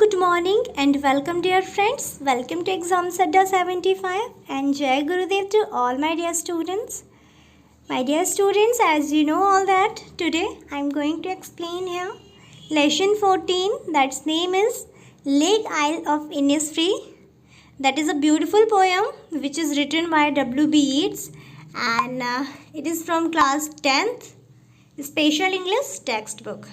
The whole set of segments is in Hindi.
good morning and welcome dear friends. Welcome to Exam Sadda 75 and Jai Gurudev to all my dear students. My dear students, as you know all that, today I am going to explain here lesson 14, that's name is Lake Isle of Innisfree. That is a beautiful poem which is written by W.B. Yeats and it is from class 10th special English textbook.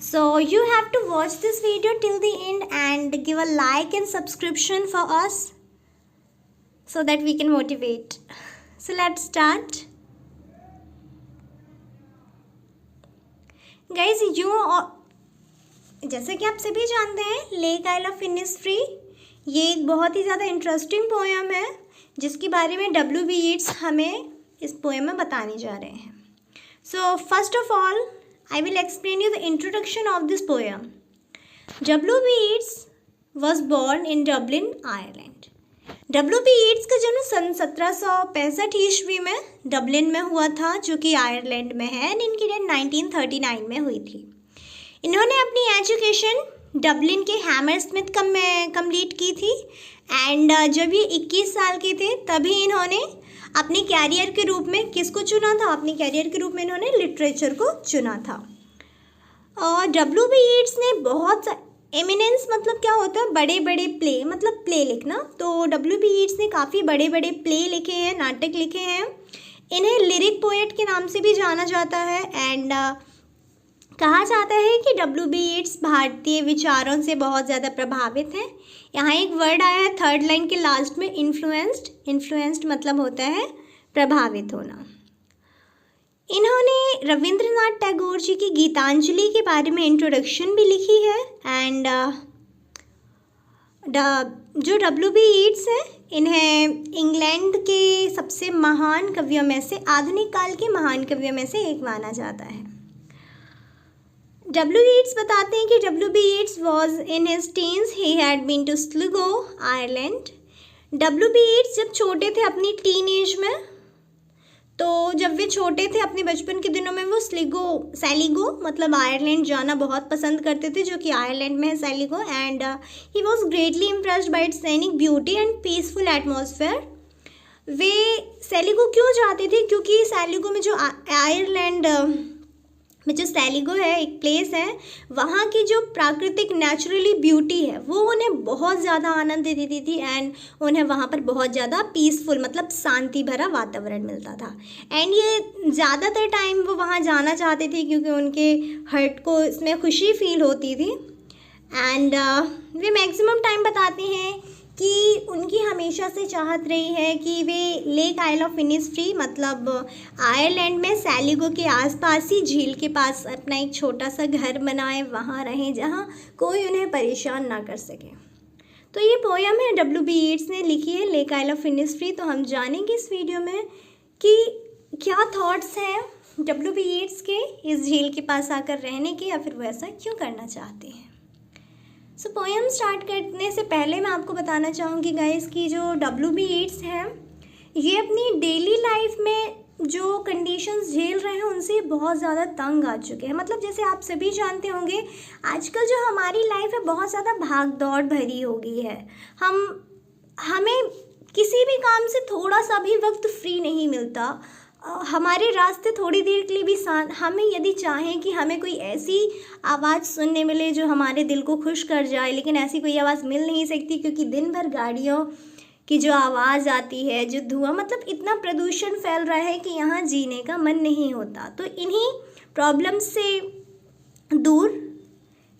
So you have to watch this video till the end and give a like and subscription for us so that we can motivate. So let's start. Guys, जैसे कि आप सभी जानते हैं लेक आइल ऑफ इनिसफ्री ये एक बहुत ही ज़्यादा इंटरेस्टिंग पोएम है जिसके बारे में W.B. Yeats हमें इस पोएम में बताने जा रहे हैं. So first of all I will explain you the introduction of this poem. W.B. Yeats was born in Dublin, Ireland. W.B. Yeats का जन्म सन 1765 ईस्वी में डबलिन में हुआ था जो कि आयरलैंड में है एंड इनकी डेथ 1939 में हुई थी. इन्होंने अपनी एजुकेशन डबलिन के हैमरस्मिथ में कंप्लीट की थी एंड जब ये 21 साल के थे तभी इन्होंने अपने कैरियर के रूप में किसको चुना था. अपने कैरियर के रूप में इन्होंने लिटरेचर को चुना था. और W.B. Yeats ने बहुत एमिनेंस मतलब क्या होता है बड़े बड़े प्ले मतलब प्ले लिखना. तो W.B. Yeats ने काफ़ी बड़े बड़े प्ले लिखे हैं, नाटक लिखे हैं. इन्हें लिरिक पोएट के नाम से भी जाना जाता है एंड कहा जाता है कि W.B. Yeats भारतीय विचारों से बहुत ज़्यादा प्रभावित हैं. यहाँ एक वर्ड आया है थर्ड लाइन के लास्ट में इन्फ्लुएंस्ड मतलब होता है प्रभावित होना. इन्होंने रविंद्रनाथ टैगोर जी की गीतांजलि के बारे में इंट्रोडक्शन भी लिखी है एंड जो W.B. Yeats है इन्हें इंग्लैंड के सबसे महान कवियों में से आधुनिक काल के महान कवियों में से एक माना जाता है. W.B. Yeats बताते हैं कि W.B. Yeats was in his teens, he had been to Sligo, Ireland. W.B. Yeats जब छोटे थे अपनी टीन एज में तो जब वे छोटे थे अपने बचपन के दिनों में वो सैलिगो मतलब आयरलैंड जाना बहुत पसंद करते थे जो कि आयरलैंड में है Sligo and he was greatly impressed by its scenic beauty and peaceful atmosphere. वे सैलिगो क्यों जाते थे क्योंकि सैलिगो में जो आयरलैंड में जो सैलिगो है एक प्लेस है वहाँ की जो प्राकृतिक नेचुरली ब्यूटी है वो उन्हें बहुत ज़्यादा आनंद देती थी एंड उन्हें वहाँ पर बहुत ज़्यादा पीसफुल मतलब शांति भरा वातावरण मिलता था. एंड ये ज़्यादातर टाइम वो वहाँ जाना चाहते थे क्योंकि उनके हर्ट को इसमें खुशी फील होती थी एंड वे मैक्सिमम टाइम बताते हैं कि उनकी हमेशा से चाहत रही है कि वे लेक आइल ऑफ इनिसफ्री मतलब आयरलैंड में सैलिगो के आसपास ही झील के पास अपना एक छोटा सा घर बनाएं, वहाँ रहें जहाँ कोई उन्हें परेशान ना कर सके. तो ये पोएम है W.B. Yeats ने लिखी है लेक आइल ऑफ इनिसफ्री. तो हम जानेंगे इस वीडियो में कि क्या थॉट्स हैं W.B. Yeats के इस झील के पास आकर रहने के या फिर वो ऐसा क्यों करना चाहते हैं. सो पोएम स्टार्ट करने से पहले मैं आपको बताना चाहूँगी गाइस कि जो W.B. Yeats है ये अपनी डेली लाइफ में जो कंडीशंस झेल रहे हैं उनसे बहुत ज़्यादा तंग आ चुके हैं. मतलब जैसे आप सभी जानते होंगे आजकल जो हमारी लाइफ है बहुत ज़्यादा भाग दौड़ भरी हो गई है. हमें किसी भी काम से थोड़ा सा भी वक्त फ्री नहीं मिलता. हमारे रास्ते थोड़ी देर के लिए भी हमें यदि चाहें कि हमें कोई ऐसी आवाज़ सुनने मिले जो हमारे दिल को खुश कर जाए लेकिन ऐसी कोई आवाज़ मिल नहीं सकती क्योंकि दिन भर गाड़ियों की जो आवाज़ आती है जो धुआं मतलब इतना प्रदूषण फैल रहा है कि यहाँ जीने का मन नहीं होता. तो इन्हीं प्रॉब्लम से दूर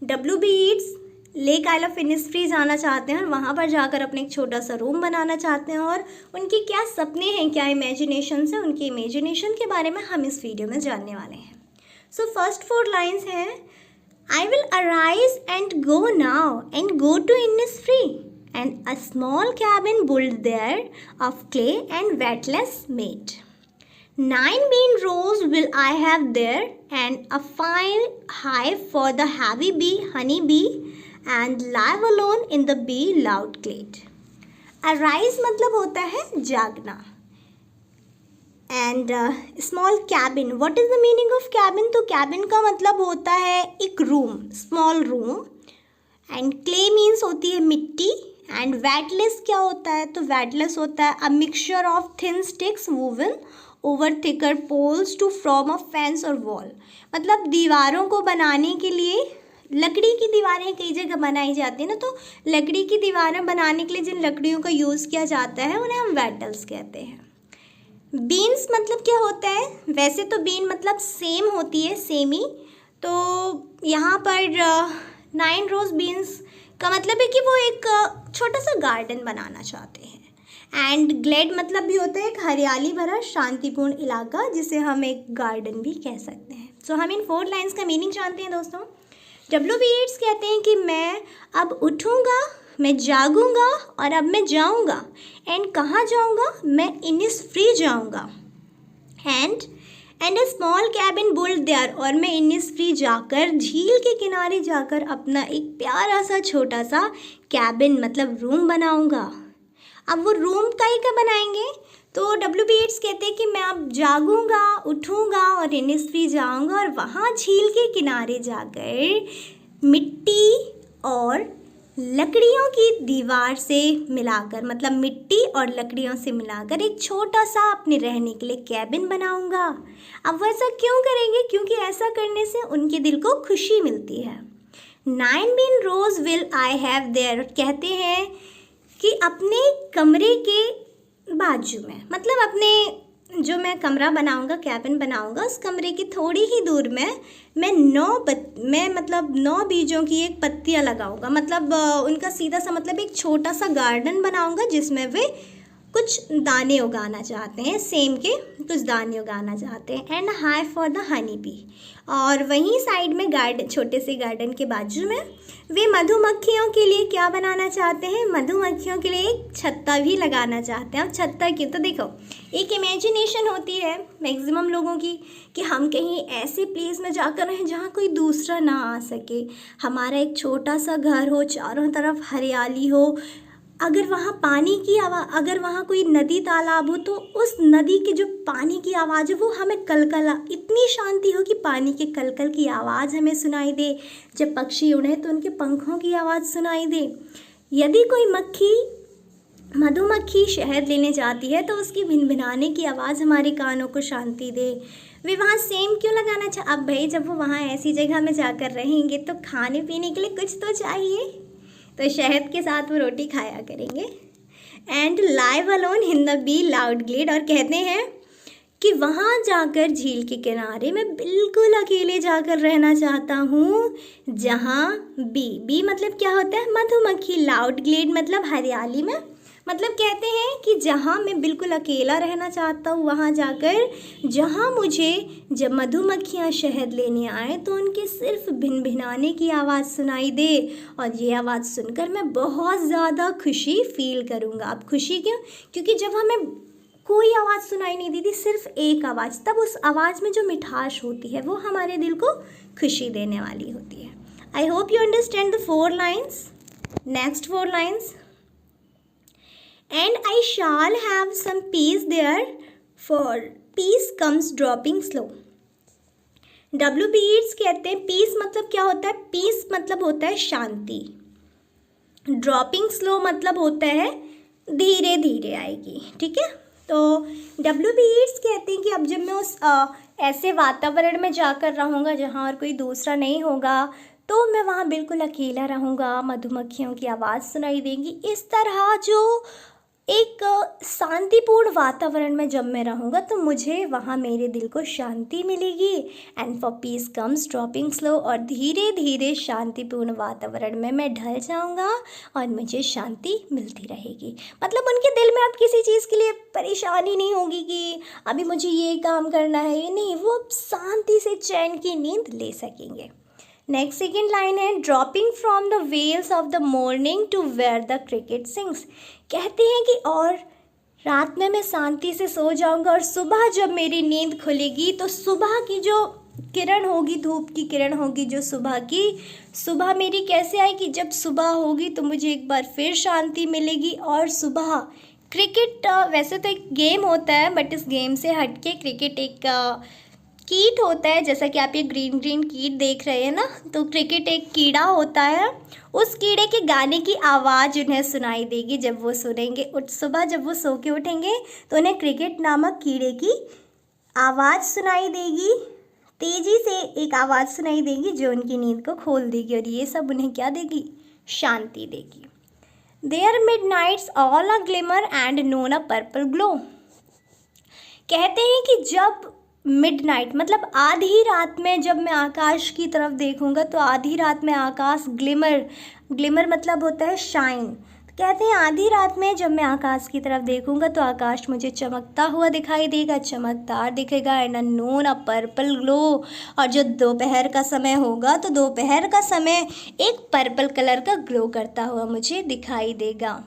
W.B. Yeats lake isle of Innisfree जाना चाहते हैं और वहाँ पर जाकर अपने एक छोटा सा रूम बनाना चाहते हैं. और उनके क्या सपने हैं क्या इमेजिनेशन है उनके इमेजिनेशन के बारे में हम इस वीडियो में जानने वाले हैं. सो फर्स्ट 4 लाइन्स हैं I will arise and go now and go to Innisfree and a small cabin built there of clay and wattles made. 9 bean rows will I have there and a fine hive for the heavy bee, honey bee and live alone in the bee loud glade. Arise मतलब होता है जागना and small cabin. What is the meaning of cabin. तो कैबिन का मतलब होता है एक room, small room and clay means होती है मिट्टी। एंड वेटलेस क्या होता है, तो वेटलेस होता है a mixture of thin sticks woven over thicker poles to form a fence और वॉल। मतलब दीवारों को बनाने के लिए, लकड़ी की दीवारें कई जगह बनाई जाती है ना, तो लकड़ी की दीवारें बनाने के लिए जिन लकड़ियों का यूज़ किया जाता है उन्हें हम वेटल्स कहते हैं। बीन्स मतलब क्या होता है, वैसे तो बीन मतलब सेम होती है, सेमी, तो यहाँ पर 9 रोज बीन्स का मतलब है कि वो एक छोटा सा गार्डन बनाना चाहते हैं। एंड ग्लेड मतलब भी होता है एक हरियाली भरा शांतिपूर्ण इलाका, जिसे हम एक गार्डन भी कह सकते हैं। सो हम इन 4 लाइन्स का मीनिंग जानते हैं दोस्तों। W.B. Yeats कहते हैं कि मैं अब उठूँगा, मैं जागूंगा और अब मैं जाऊंगा। एंड कहाँ जाऊंगा, मैं इनिसफ्री जाऊंगा। And a small cabin built there, और मैं इनिसफ्री जाकर, झील के किनारे जाकर अपना एक प्यारा सा छोटा सा कैबिन मतलब रूम बनाऊंगा। अब वो रूम का बनाएंगे, तो W.B. Yeats कहते हैं कि मैं अब जागूंगा, उठूंगा और इनिसफ्री जाऊंगा और वहाँ झील के किनारे जाकर मिट्टी और लकड़ियों की दीवार से मिलाकर, मतलब मिट्टी और लकड़ियों से मिलाकर एक छोटा सा अपने रहने के लिए कैबिन बनाऊंगा। अब वो ऐसा क्यों करेंगे, क्योंकि ऐसा करने से उनके दिल को खुशी मिलती है। 9 bean rows will I have there, कहते हैं कि अपने कमरे के बाजू में, मतलब अपने जो मैं कमरा बनाऊंगा, कैबिन बनाऊंगा, उस कमरे की थोड़ी ही दूर में मैं 9 बीजों की एक पत्तियां लगाऊंगा। मतलब उनका सीधा सा मतलब एक छोटा सा गार्डन बनाऊंगा जिसमें वे कुछ दाने उगाना चाहते हैं, सेम के कुछ दाने उगाना चाहते हैं। And high for the honey bee, और वहीं साइड में गार्डन, छोटे से गार्डन के बाजू में वे मधुमक्खियों के लिए क्या बनाना चाहते हैं, मधुमक्खियों के लिए एक छत्ता भी लगाना चाहते हैं। अब छत्ता की तो देखो एक इमेजिनेशन होती है मैक्सिमम लोगों की कि हम कहीं ऐसे प्लेस में जाकर रहें जहाँ कोई दूसरा ना आ सके, हमारा एक छोटा सा घर हो, चारों तरफ हरियाली हो, अगर वहाँ पानी की आवाज़, अगर वहाँ कोई नदी तालाब हो तो उस नदी के जो पानी की आवाज़ है वो हमें कलकला, इतनी शांति हो कि पानी के कलकल की आवाज़ हमें सुनाई दे, जब पक्षी उड़े तो उनके पंखों की आवाज़ सुनाई दे। यदि कोई मधुमक्खी शहद लेने जाती है तो उसकी भिनभिनाने की आवाज़ हमारे कानों को शांति दे। वे वहाँ सेम क्यों लगाना चाह, अब भाई जब वो वहाँ ऐसी जगह में जाकर रहेंगे तो खाने पीने के लिए कुछ तो चाहिए, तो शहद के साथ वो रोटी खाया करेंगे। And live alone in the bee loud glade, और कहते हैं कि वहाँ जाकर झील के किनारे मैं बिल्कुल अकेले जाकर रहना चाहता हूँ, जहाँ बी मतलब क्या होता है, मधुमक्खी, लाउड ग्लेड मतलब हरियाली में, मतलब कहते हैं कि जहाँ मैं बिल्कुल अकेला रहना चाहता हूँ, वहाँ जाकर जहाँ मुझे जब मधुमक्खियाँ शहद लेने आए तो उनके सिर्फ भिनभिनाने की आवाज़ सुनाई दे, और ये आवाज़ सुनकर मैं बहुत ज़्यादा खुशी फील करूँगा। अब खुशी क्यों, क्योंकि जब हमें कोई आवाज़ सुनाई नहीं देती, सिर्फ एक आवाज़, तब उस आवाज़ में जो मिठास होती है वो हमारे दिल को खुशी देने वाली होती है। I hope you understand the 4 lines. Next 4 lines, and I shall have some peace there, for peace comes dropping slow। W.B. Yeats कहते हैं पीस मतलब क्या होता है, पीस मतलब होता है शांति, ड्रॉपिंग स्लो मतलब होता है धीरे धीरे आएगी, ठीक है। तो W.B. Yeats कहते हैं कि अब जब मैं उस ऐसे वातावरण में जाकर रहूँगा जहाँ और कोई दूसरा नहीं होगा, तो मैं वहाँ बिल्कुल अकेला रहूँगा, मधुमक्खियों की आवाज़ सुनाई देगी। इस तरह जो एक शांतिपूर्ण वातावरण में जब मैं रहूँगा तो मुझे वहाँ मेरे दिल को शांति मिलेगी। And for piece comes dropping slow, और धीरे धीरे शांतिपूर्ण वातावरण में मैं ढल जाऊँगा और मुझे शांति मिलती रहेगी। मतलब उनके दिल में अब किसी चीज़ के लिए परेशानी नहीं होगी कि अभी मुझे ये काम करना है, ये नहीं, वो शांति से चैन की नींद ले सकेंगे। नेक्स्ट सेकेंड लाइन है, dropping from the veils of the morning to where the cricket sings. कहते हैं कि और रात में मैं शांति से सो जाऊंगा और सुबह जब मेरी नींद खुलेगी तो सुबह की जो किरण होगी, धूप की किरण होगी जो सुबह की, सुबह मेरी कैसे आएगी, जब सुबह होगी तो मुझे एक बार फिर शांति मिलेगी। और सुबह क्रिकेट वैसे तो एक गेम होता है, बट इस गेम से हटके क्रिकेट एक कीट होता है, जैसा कि आप ये ग्रीन ग्रीन कीट देख रहे हैं ना, तो क्रिकेट एक कीड़ा होता है। उस कीड़े के गाने की आवाज़ उन्हें सुनाई देगी जब वो सुनेंगे। सुबह जब वो सो के उठेंगे तो उन्हें क्रिकेट नामक कीड़े की आवाज़ सुनाई देगी, तेज़ी से एक आवाज़ सुनाई देगी जो उनकी नींद को खोल देगी, और ये सब उन्हें क्या देगी? शांति देगी। Their midnights all a glimmer and known a purple glow। कहते हैं कि जब मिडनाइट मतलब आधी रात में जब मैं आकाश की तरफ देखूंगा तो आधी रात में आकाश ग्लिमर मतलब होता है शाइन। कहते हैं आधी रात में जब मैं आकाश की तरफ देखूंगा तो आकाश मुझे चमकता हुआ दिखाई देगा, चमकदार दिखेगा, and known a purple glow. और जो दोपहर का समय होगा तो दोपहर का समय एक पर्पल कलर का ग्लो करता हुआ मुझे दिखाई देगा।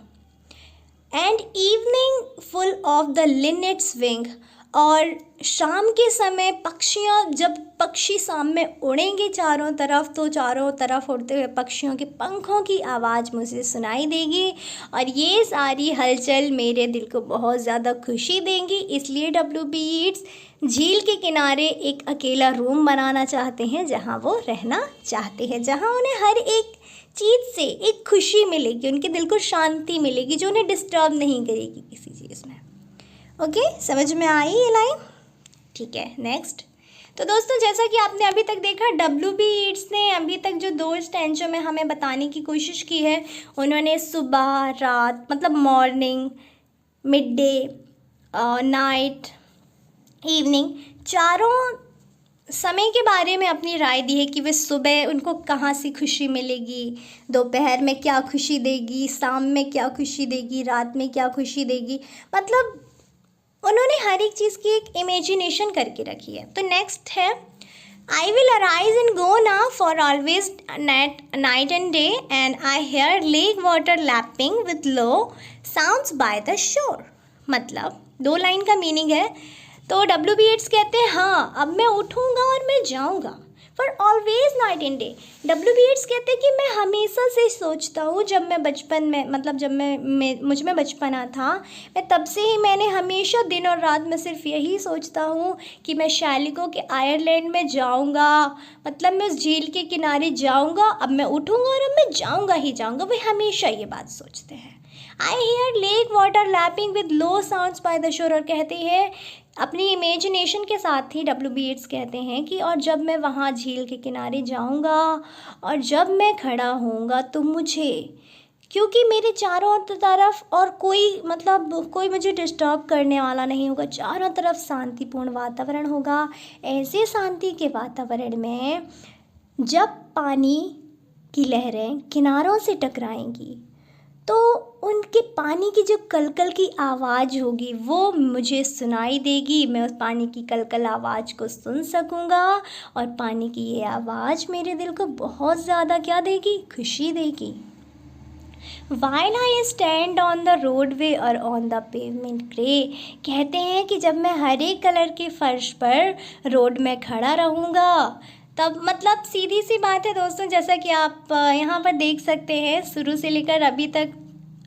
And evening full of the linnet's wing. और शाम के समय पक्षियाँ, जब पक्षी शाम में उड़ेंगे चारों तरफ, तो चारों तरफ उड़ते हुए पक्षियों के पंखों की आवाज़ मुझे सुनाई देगी, और ये सारी हलचल मेरे दिल को बहुत ज़्यादा खुशी देंगी। इसलिए WB ईट्स झील के किनारे एक अकेला रूम बनाना चाहते हैं जहाँ वो रहना चाहते हैं, जहाँ उन्हें हर एक चीज़ से एक खुशी मिलेगी, उनके दिल को शांति मिलेगी जो उन्हें डिस्टर्ब नहीं करेगी किसी चीज़ में। ओके, समझ में आई ये लाइन? ठीक है, नेक्स्ट। तो दोस्तों, जैसा कि आपने अभी तक देखा, WB ईट्स ने अभी तक जो 2 स्टैंचों में हमें बताने की कोशिश की है, उन्होंने सुबह, रात मतलब morning, mid day, night, evening, चारों समय के बारे में अपनी राय दी है कि वे सुबह उनको कहाँ से खुशी मिलेगी, दोपहर में क्या खुशी देगी, शाम में क्या खुशी देगी, रात में क्या खुशी देगी। मतलब उन्होंने हर एक चीज़ की एक इमेजिनेशन करके रखी है। तो नेक्स्ट है, I will arise and go now for always night and day, and I hear lake water lapping with low sounds by the shore. मतलब 2 लाइन का मीनिंग है। तो WB ईट्स कहते हैं हाँ, अब मैं उठूँगा और मैं जाऊँगा for always night and day. WB Yeats कहते हैं कि मैं हमेशा से सोचता हूँ, जब मैं बचपन में मतलब जब मैं मुझ में बचपना था, मैं तब से ही मैंने हमेशा दिन और रात में सिर्फ यही सोचता हूँ कि मैं शालिको के आयरलैंड में जाऊँगा, मतलब मैं उस झील के किनारे जाऊँगा, अब मैं उठूँगा और अब मैं जाऊँगा ही जाऊँगा। वे हमेशा ये बात सोचते हैं। I hear lake water lapping with low sounds by the shore. और कहते हैं अपनी इमेजिनेशन के साथ ही WB ईट्स कहते हैं कि और जब मैं वहाँ झील के किनारे जाऊँगा और जब मैं खड़ा होऊंगा तो मुझे, क्योंकि मेरे चारों तरफ और कोई मुझे डिस्टर्ब करने वाला नहीं होगा, चारों तरफ शांतिपूर्ण वातावरण होगा। ऐसे शांति के वातावरण में जब पानी की लहरें किनारों से टकराएंगी तो उनके पानी की जो कलकल की आवाज़ होगी वो मुझे सुनाई देगी। मैं उस पानी की कलकल आवाज़ को सुन सकूँगा, और पानी की ये आवाज़ मेरे दिल को बहुत ज़्यादा क्या देगी? खुशी देगी। While I stand on the roadway or on the pavement grey। कहते हैं कि जब मैं हरे कलर के फर्श पर रोड में खड़ा रहूँगा, तब मतलब सीधी सी बात है दोस्तों, जैसा कि आप यहाँ पर देख सकते हैं, शुरू से लेकर अभी तक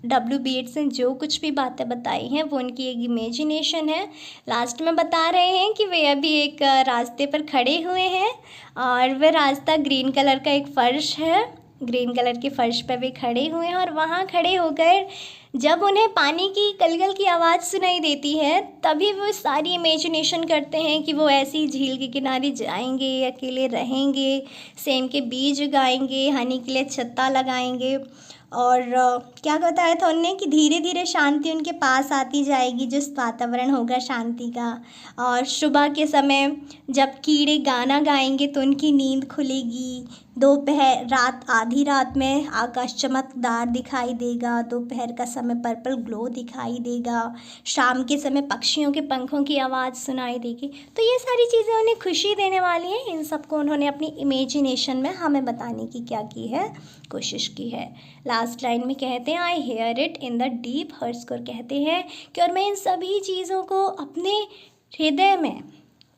WB ईट्स ने जो कुछ भी बातें बताई हैं वो उनकी एक इमेजिनेशन है। लास्ट में बता रहे हैं कि वे अभी एक रास्ते पर खड़े हुए हैं, और वह रास्ता ग्रीन कलर का एक फर्श है, ग्रीन कलर के फर्श पर वे खड़े हुए हैं, और वहाँ खड़े होकर जब उन्हें पानी की कलकल की आवाज़ सुनाई देती है तभी वो सारी इमेजिनेशन करते हैं कि वो ऐसी झील के किनारे जाएंगे, अकेले रहेंगे, सेम के बीज उगाएंगे, हनी के लिए छत्ता लगाएंगे, और क्या बताया था उनने कि धीरे धीरे शांति उनके पास आती जाएगी, जिस वातावरण होगा शांति का। और सुबह के समय जब कीड़े गाना गाएंगे तो उनकी नींद खुलेगी। रात आधी रात में आकाश चमकदार दिखाई देगा, दोपहर का समय पर्पल ग्लो दिखाई देगा, शाम के समय पक्षियों के पंखों की आवाज़ सुनाई देगी। तो ये सारी चीज़ें उन्हें खुशी देने वाली हैं। इन सबको उन्होंने अपनी इमेजिनेशन में हमें बताने की क्या की है? कोशिश की है। लास्ट लाइन में कहते हैं I hear it in the deep heart's. को कहते हैं कि और मैं इन सभी चीज़ों को अपने हृदय में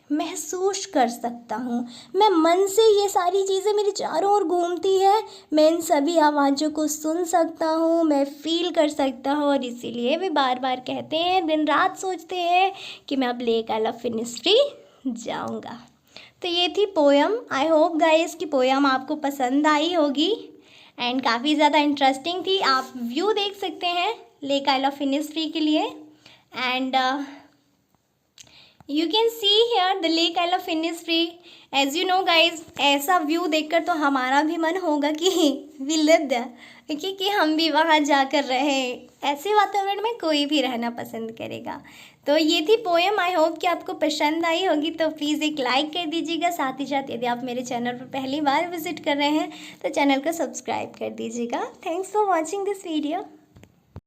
महसूस कर सकता हूँ। मैं मन से ये सारी चीज़ें मेरे चारों ओर घूमती है, मैं इन सभी आवाज़ों को सुन सकता हूँ, मैं फील कर सकता हूँ, और इसीलिए वे बार बार कहते हैं, दिन रात सोचते हैं कि मैं अब लेक आई लव फिनिस्ट्री जाऊँगा। तो ये थी पोयम। आई होप गाइस कि पोयम आपको पसंद आई होगी एंड काफ़ी ज़्यादा इंटरेस्टिंग थी। आप व्यू देख सकते हैं लेक आइल ऑफ इनिसफ्री के लिए and you can see here the lake isle of Innisfree. As you know guys, ऐसा व्यू देखकर तो हमारा भी मन होगा कि वी लिव देयर, क्योंकि हम भी वहाँ जाकर रहें। ऐसे वातावरण में कोई भी रहना पसंद करेगा। तो ये थी पोएम। आई होप कि आपको पसंद आई होगी, तो प्लीज़ एक लाइक कर दीजिएगा। साथ ही साथ यदि आप मेरे चैनल पर पहली बार विजिट कर रहे हैं तो चैनल को सब्सक्राइब कर दीजिएगा। Thanks for watching this video.